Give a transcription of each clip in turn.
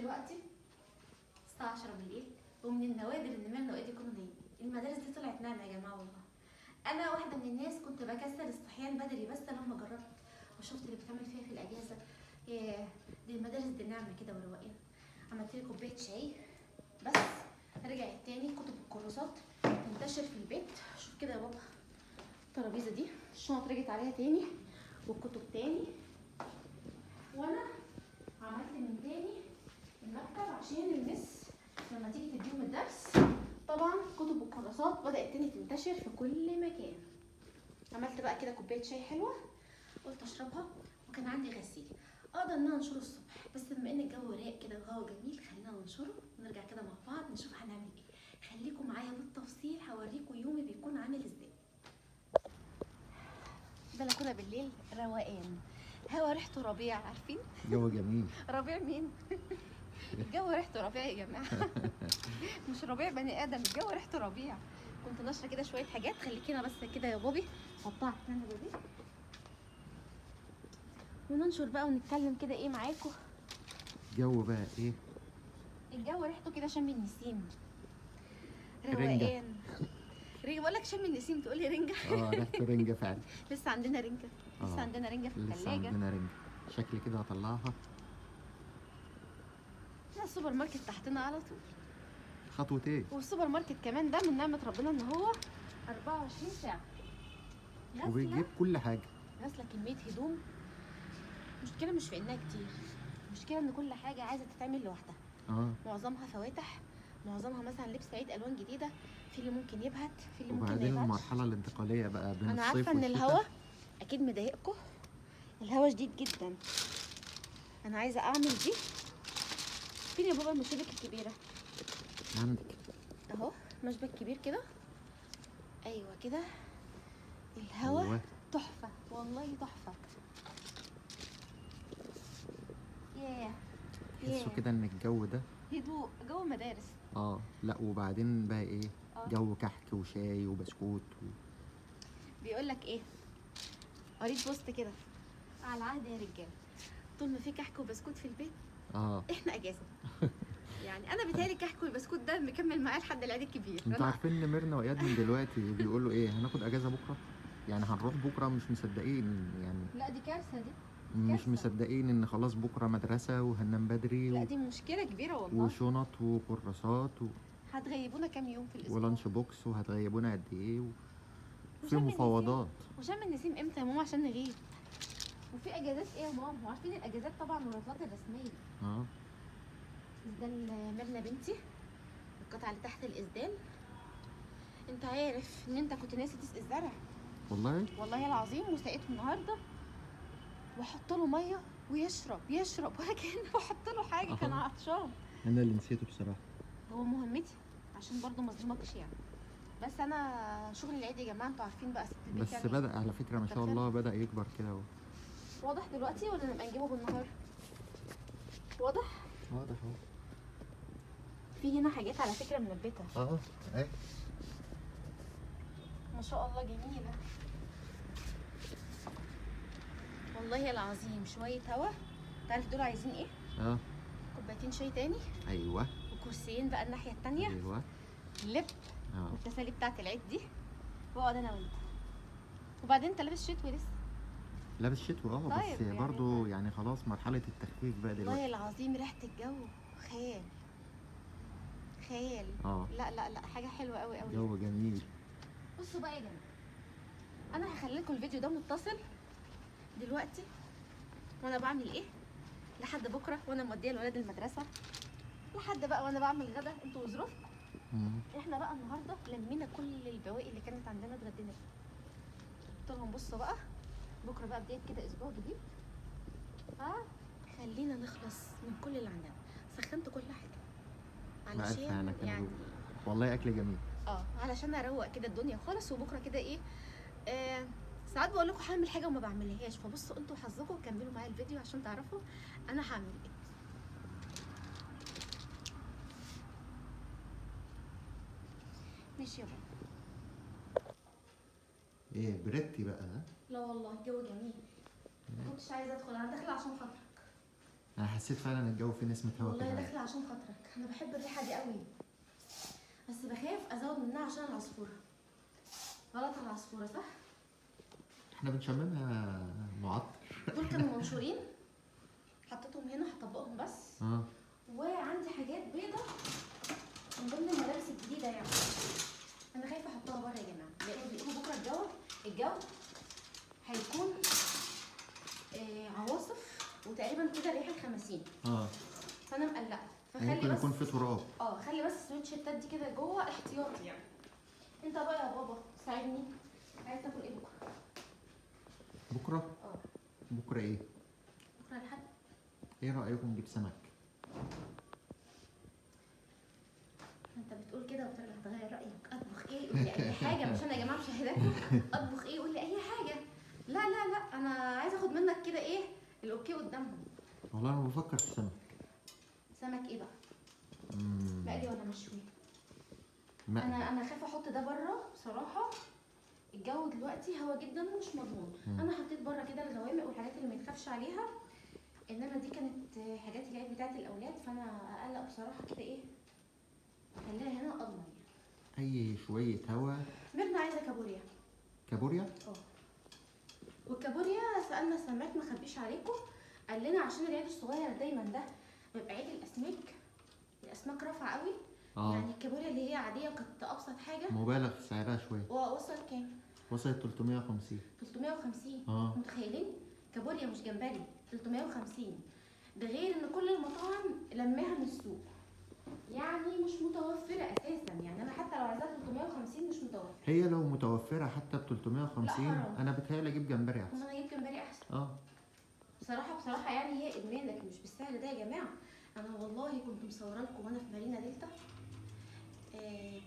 دلوقتي الساعة 10 بالليل، ومن النوادر ان مال نوادي يكونوا نايمين. المدارس دي طلعت نعمة يا جماعة والله. انا واحدة من الناس كنت بكسل الصحيان بدري، بس لما جربت وشفت اللي بتعمل فيها في الاجازة، ياه دي المدارس دي نعمة كده وروقان. عملت لي كوباية شاي بس، رجعت تاني كتب الكراسات تنتشر في البيت. شوف كده يا بابا الترابيزة دي الشنط رجعت عليها تاني والكتب تاني، وانا عملت من تاني المكتب عشان المس لما تيجي تديهم الدرس. طبعا كتب الكراسات بدأت تاني تنتشر في كل مكان. عملت بقى كده كوباية شاي حلوة قلت اشربها، وكان عندي غسيل اقدر ان انا انشره الصبح، بس بما ان الجو رايق كده وهو جميل خلينا ننشره ونرجع كده مع بعض نشوف هنعمل ايه. خليكم معايا بالتفصيل هوريكم يومي بيكون عامل ازاي. بلكونه بالليل روقان، هوا ريحته ربيع، عارفين جو جميل. ربيع مين؟ الجو ريحته ربيع يا جماعه مش ربيع بني ادم، الجو ريحته ربيع. كنت ناشره كده شويه حاجات، خليكينا بس كده يا بوبي حطها في الكنبه دي وننشر بقى ونتكلم كده ايه معاكم. جو بقى ايه؟ الجو ريحته كده شم النسيم رنجة. روقان. رنجة بقول لك شم النسيم تقولي رنجة ريحته رنجة فعلا. لسه عندنا رنجة، لسه عندنا رنجة في لسه الثلاجة. عندنا رنجة، شكلي كده هطلعها. لا السوبر ماركت تحتنا على طول، خطوتين. والسوبر ماركت كمان ده من نعمة ربنا ان هو 24 ساعة وبيجيب كل حاجة. غسلة كمية هدوم. المشكلة مش في انها كتير، المشكلة ان كل حاجة عايزة تتعمل لوحدها. معظمها فواتح، معظمها مثلا لبس عيد الوان جديدة، في اللي ممكن يبهت في اللي ممكن ما وبعدين يبهتش. المرحلة الانتقالية بقى بين انا الصيف عارفة ان والشتاء. الهوا اكيد مضايقكم، الهوا شديد جدا. انا عايزة اعمل دي. فين يا بابا المشابك الكبيرة؟ عندك اهو مشبك كبير كده، ايوه كده. الهوا أيوة. تحفة والله تحفة. ياه تحسوا كده ان الجو ده هدوء، جو مدارس. لا وبعدين بقى ايه؟ جو كحك وشاي وبسكوت بيقول لك ايه، قريت بوست كده على العهد يا رجاله، طول ما في كحك وبسكوت في البيت احنا اجازه يعني انا بيتهيألي الكحك والبسكوت ده مكمل معايا لحد العيد الكبير. انتوا عارفين ان ميرنا واياد من دلوقتي بيقولوا ايه؟ هناخد اجازه بكره، يعني هنروح بكره، مش مصدقين يعني. لا دي كارثه دي، مش مصدقين ان خلاص بكره مدرسه وهننام بدري. لا دي مشكله كبيره والله. وشنط وكراسات هتغيبونا كام يوم في الاسبوع؟ ولانش بوكس، وهتغيبونا قد ايه وفي مفاوضات. وشم النسيم امتى يا ماما عشان نغيب؟ وفي اجازات ايه يا ماما؟ وعارفين الاجازات طبعا والعطلات الرسميه. اسدال ميرنا بنتي، القطعه اللي تحت الاسدال. انت عارف ان انت كنت ناسي تسقي الزرع؟ والله العظيم، وسقيته النهارده واحط له ميه ويشرب ولا كأني بحط له حاجه، كان عطشان. انا اللي نسيته بصراحه. هو مهمتي عشان برضو ما اظلمكش يعني، بس انا شغل العيد يا جماعه انتوا عارفين بقى ست البيت بس يعني بدأ على فكره ما شاء الله بدأ يكبر كده اهو. واضح دلوقتي ولا نبقى نجيبه بالنهار؟ واضح اهو. في هنا حاجات على فكره منبته اهي ما شاء الله جميله والله العظيم. شويه هوا. تعرف دول عايزين ايه؟ كوبايتين شاي تاني، ايوه، وكرسيين بقى الناحيه التانيه، ايوه، لب والتسالي بتاعت العيد دي، واقعد انا وانت. وبعدين انت لابس شتوي لسه؟ لابس شتوي طيب بس برضو يعني خلاص مرحله التخفيف بقى دلوقتي. والله العظيم ريحه الجو خيال خيال. لا لا لا حاجه حلوه قوي قوي، جو جميل. بصوا بقى يا جماعه، انا هخلي لكم الفيديو ده متصل دلوقتي وانا بعمل ايه لحد بكره، وانا موديه الولاد المدرسه، لحد بقى وانا بعمل غدا انتوا وظروفكم. احنا بقى النهارده لمينا كل البواقي اللي كانت عندنا اتغدينا فيها. قلت لهم بصوا بقى بكره بقى بدايه كده اسبوع جديد، خلينا نخلص من كل اللي عندنا. سخنت كل حاجه علشان يعني والله اكل جميل. علشان اروق كده الدنيا خالص. وبكره كده ايه، ساعات بقول لكم هعمل حاجه وما بعملهاش، فبصوا انتوا حظكم كملوا معايا الفيديو عشان تعرفوا انا هعمل ايه. ماشي يا بابا. ايه بريتي بقى؟ لا والله الجو جميل، ما كنتش عايزه ادخل، انا داخله عشان خاطرك. انا حسيت فعلا الجو فيه نسمه هوا والله كده. داخله عشان خاطرك، انا بحب الريحه دي قوي، بس بخاف ازود منها عشان العصفوره. غلط على العصفوره صح؟ احنا بنشممها معطر. دول كانوا منشورين، حطيتهم هنا هطبقهم بس. وعندي حاجات بيضه من ضمن الملابس الجديده يعني، انا خايفه احطها بره يا جماعه، لان بيقولوا بكره الجو هيكون عواصف وتقريبا كده ريحه خمسين. فانا مقلقه، فخلي ممكن بس يكون في تراب. خلي بس السويتشيرتات دي كده جوه احتياطي يعني. انت بقى يا بابا ساعدني، عايز تاكل ايه بكره؟ بكره؟ بكره ايه؟ بكره الحد. ايه رايكم نجيب سمك؟ انت بتقول كده وبترجع تغير رايك. اطبخ ايه؟ قول لي اي حاجه، مش انا يا جماعه مشاهداتكم. اطبخ ايه؟ قول لي اي حاجه. لا لا لا، انا عايزه اخد منك كده ايه الاوكي قدامهم. والله انا بفكر في سمك. سمك ايه بقى؟ مقلي ولا مشوي؟ مقلي. انا خايفه احط ده بره بصراحه، الجو دلوقتي هوا جدا ومش مضمون. انا حطيت بره كده الغوامق والحاجات اللي ما يتخافش عليها، انما دي كانت حاجات العيد بتاعت الاولاد، فانا اقلق بصراحه كده ايه، خليها هنا اضمن يعني. اي شويه هوا. ميرنا عايزه كابوريا. كابوريا؟ والكابوريا سالنا السماك ما خبيش عليكم، قال لنا عشان العيد الصغير دايما ده بيبقى عيد الاسماك، الاسماك رافعه قوي. يعني الكابوريا اللي هي عاديه كانت ابسط حاجه مبالغ في سعرها شويه. وصل كام؟ وصلت 350. 350. متخيلين؟ كابوريا مش جمبري، 350. ده غير ان كل المطاعم لماها من السوق، يعني مش متوفره اساسا. يعني انا حتى لو عايزاها 350 مش متوفره. هي لو متوفره حتى ب 350 انا بتهيألي اجيب جمبري احسن. انا اجيب جمبري احسن. بصراحه يعني هي ادمان، لكن مش بالسعر ده يا جماعه. انا والله كنت مصوره لكم وانا في مارينا دلتا،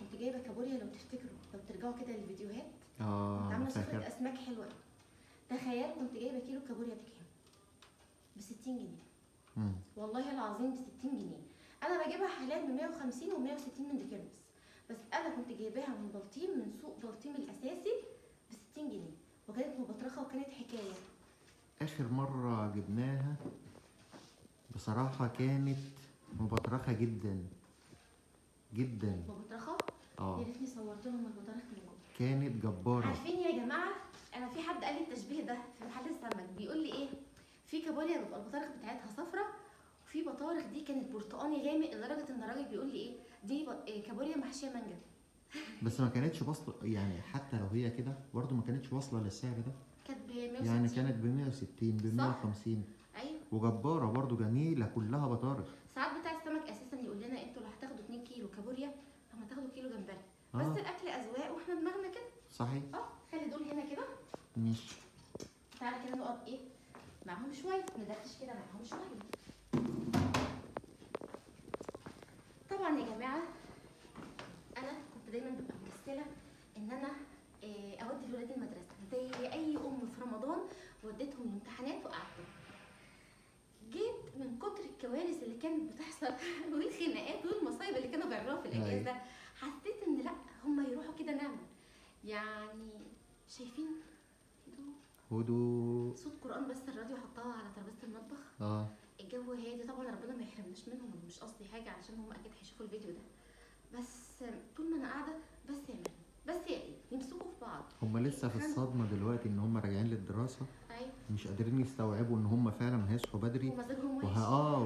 كنت جايبه كابوريا لو تفتكروا، لو ترجعوا كده للفيديوهات. كنت عامله سفرة اسماك حلوه. تخيل كنت جايبه كيلو كابوريا بكام؟ ب 60 جنيه. والله العظيم ب 60 جنيه. انا بجيبها حاليا ب 150 و 160 من ديكيرنس، بس انا كنت جايباها من بلطيم، من سوق بلطيم الاساسي ب 60 جنيه، وكانت مبطرخه وكانت حكايه. اخر مره جبناها بصراحه كانت مبطرخه جدا جدا. مبطرخه؟ يا ريتني صورت لهم البطارخ من جوه، كانت جباره. عارفين يا جماعه، انا في حد قال لي التشبيه ده في محل السمك، بيقول لي ايه، في كابوريا بيبقى البطارخ بتاعتها صفرة، وفي بطارخ دي كانت برتقاني غامق، لدرجه ان الراجل بيقول لي ايه دي كابوريا محشيه مانجا. بس ما كانتش واصله يعني، حتى لو هي كده برضه ما كانتش واصله للسعر ده. كانت ب 160 يعني كانت ب 160 ب 150. ايوه، وجباره برضه جميله كلها بطارخ. ساعات بتاع السمك اساسا يقول لنا انتوا لو هتاخدوا 2 كيلو كابوريا طب ما تاخدوا كيلو جمبري. بس الاكل اذواق واحنا دماغنا كده. صحيح. خلي دول هنا كده. ماشي. تعالى كده نقعد ايه معاهم شويه، ندردش كده معاهم شويه. طبعا يا جماعه انا كنت دايما ببقى مكسله ان انا اودي ولادي المدرسه زي اي ام في رمضان، وديتهم الامتحانات وقعدتهم. جيت من كتر الكوارث اللي كانت بتحصل والخناقات والمصايب اللي كانوا بيعملوها في الاجازه، حسيت ان لا، هم يروحوا كده نعمل يعني. شايفين هدوء، صوت قران بس، الراديو حطها على ترابيزه المطبخ. الجو هادي، طبعا ربنا ما يحرمناش منهم، مش قصدي حاجه علشان هم اكيد هيشوفوا الفيديو ده، بس طول ما انا قاعده بس يعملوا بس يمسكوا في بعض. هم لسه في الصدمه دلوقتي ان هم راجعين للدراسه. مش قادرين يستوعبوا ان هم فعلا هيصحوا بدري ومزاجهم وحش.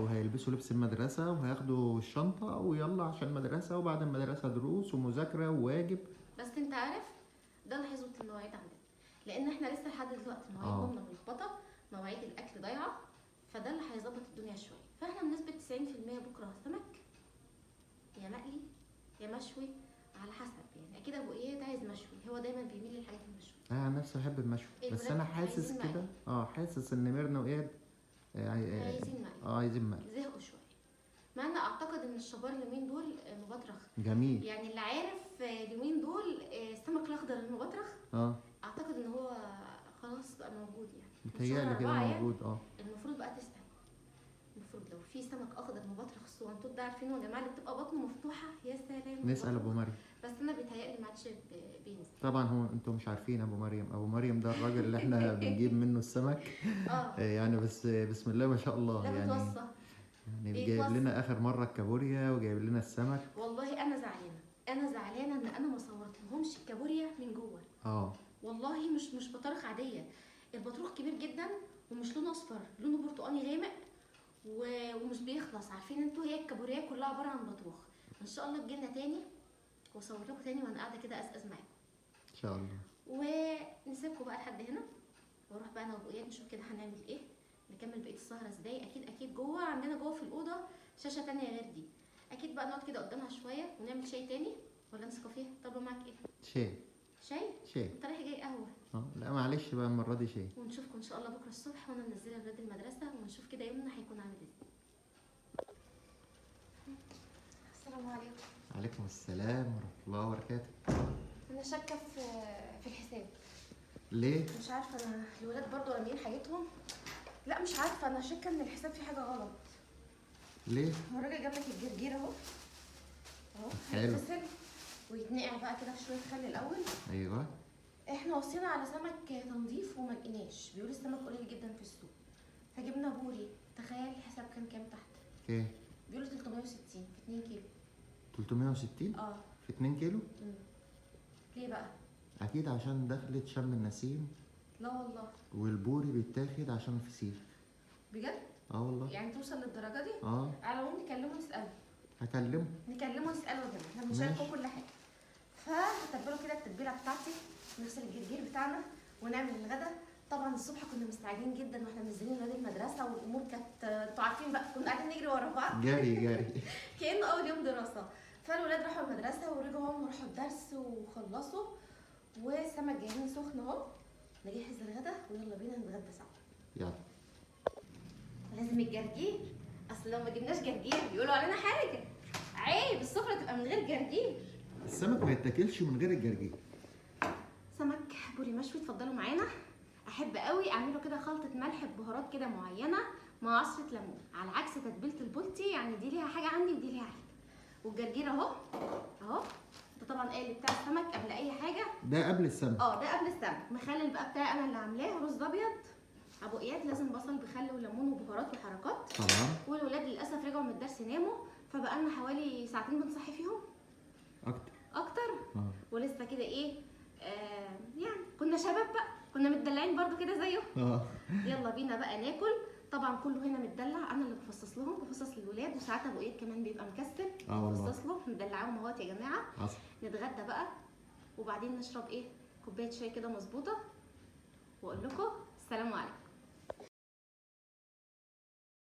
وهيلبسوا لبس المدرسه وهياخدوا الشنطه ويلا عشان المدرسه، وبعد المدرسه دروس ومذاكره وواجب. بس انت عارف ده اللي هيظبط المواعيد عندنا، لان احنا لسه لحد دلوقتي مواعيد امنا ملخبطه، مواعيد الاكل ضايعه، فده اللي هيظبط الدنيا شويه. فاحنا بنسبه 90% بكره سمك، يا مقلي يا مشوي، على حسب يعني. اكيد ابو اياد عايز مشوي، هو دايما بيميل للحاجات المشوي. انا عن نفسي بحب المشوي، بس انا حاسس كده حاسس ان ميرنا واياد عايزين مقلي. عايزين مقلي، زهقوا شويه. مع ان اعتقد ان الشبار اليومين دول مبطرخ جميل يعني، اللي عارف اليومين دول السمك الاخضر المبطرخ اعتقد ان هو خلاص بقى موجود يعني. بتهيألي كده موجود. المفروض بقى تستنى، المفروض لو في سمك اخضر مبطرخ الصغنطوط ده، عارفينه يا جماعه اللي بتبقى بطنه مفتوحه، يا سلام. نسال ابو مريم. بس انا بيتهيألي ما عادش بينزل. طبعا هو انتوا مش عارفين ابو مريم. ابو مريم ده الراجل اللي احنا بنجيب منه السمك. يعني بس بسم الله ما شاء الله. لا يعني بتوصى. يعني جايب لنا اخر مره الكابوريا وجايب لنا السمك. والله انا زعلانه، انا زعلانه ان انا ما صورتلهمش الكابوريا من جوه. والله مش بطارخ عاديه، البطروخ كبير جدا ومش لونه اصفر، لونه برتقاني غامق ومش بيخلص. عارفين انتوا هي الكابوريا كلها عباره عن بطروخ. ان شاء الله تجيلنا تاني واصور لكم تاني وانا قاعده كده اسقز معاكم ان شاء الله. ونسيبكم بقى لحد هنا، واروح بقى انا وابو اياد نشوف كده هنعمل ايه، نكمل بقيه السهره ازاي. اكيد جوه عندنا جوه في الاوضه شاشه تانية غير دي، اكيد بقى نقعد كده قدامها شويه ونعمل شاي تاني ولا نسكافيه. طب معاك ايه؟ شاي. انت رايح جاي قهوه؟ لا معلش بقى المره دي شاي. ونشوفكم ان شاء الله بكره الصبح وانا منزله ولاد المدرسه، ونشوف كده يومنا هيكون عامل ازاي. السلام عليكم. وعليكم السلام ورحمه الله وبركاته. انا شاكه في الحساب. ليه؟ مش عارفه، انا الولاد برضو راميين حاجتهم. لا مش عارفه، انا شاكه ان الحساب فيه حاجه غلط. ليه؟ هو الراجل جاب لك الجرجير اهو حلو. هيتغسل ويتنقع بقى كده في شويه خل الاول. ايوه. احنا وصينا على سمك تنظيف وما لقيناش، بيقول السمك قليل جدا في السوق، فجبنا بوري. تخيل الحساب كان كام تحت؟ ايه؟ بيقولوا 360 في 2 كيلو. 360 في 2 كيلو؟ ليه بقى؟ اكيد عشان دخلت شم النسيم. لا والله. والبوري بيتاخد عشان الفسيخ. بجد؟ والله. يعني توصل للدرجه دي؟ على العموم نكلمه نساله. نكلمه نساله يا جماعه، احنا بنشاركه كل حاجه. فهتبله كده التتبيله بتاعتي، نغسل الجرجير بتاعنا ونعمل الغدا. طبعا الصبح كنا مستعجلين جدا واحنا منزلين ولاد المدرسه، والامور كانت انتوا عارفين بقى، كنا قاعدين نجري ورا بعض جري كانه اول يوم دراسه. فالولاد راحوا المدرسه ورجعوا هم راحوا الدرس وخلصوا، والسمك جايين سخن اهو. نجهز الغدا ويلا بينا نتغدى سوا. يلا. لازم الجرجير، اصل لو ما جبناش جرجير بيقولوا علينا حاجه، عيب السفره تبقى من غير جرجير. السمك ما يتاكلش من غير الجرجير. سمك بوري مشوي اتفضلوا معانا. احب قوي اعمله كده خلطه ملح ببهارات كده معينه مع عصره ليمون، على عكس تتبيله البولتي، يعني دي ليها حاجه عندي ودي ليها حاجه. والجرجير اهو ده طبعا اللي بتاع السمك قبل اي حاجه. ده قبل السمك. ده قبل السمك. مخلل بقى بتاعي انا اللي عاملاه، رز ابيض. ابو اياد لازم بصل بخل وليمون وبهارات وحركات طبعا. والولاد للاسف رجعوا من الدرس ناموا، فبقى لنا حوالي ساعتين بنصحي فيهم. اكتر. ولسه كده يعني كنا شباب بقى، كنا متدلعين برضو كده زيه. يلا بينا بقى ناكل. طبعا كله هنا متدلع، انا اللي بفصص لهم، بفصص للولاد، وساعات ابو اياد كمان بيبقى مكسل بفصص له. مدلعاهم اهوت يا جماعه. نتغدى بقى وبعدين نشرب كوبايه شاي كده مظبوطه، واقول لكم السلام عليكم.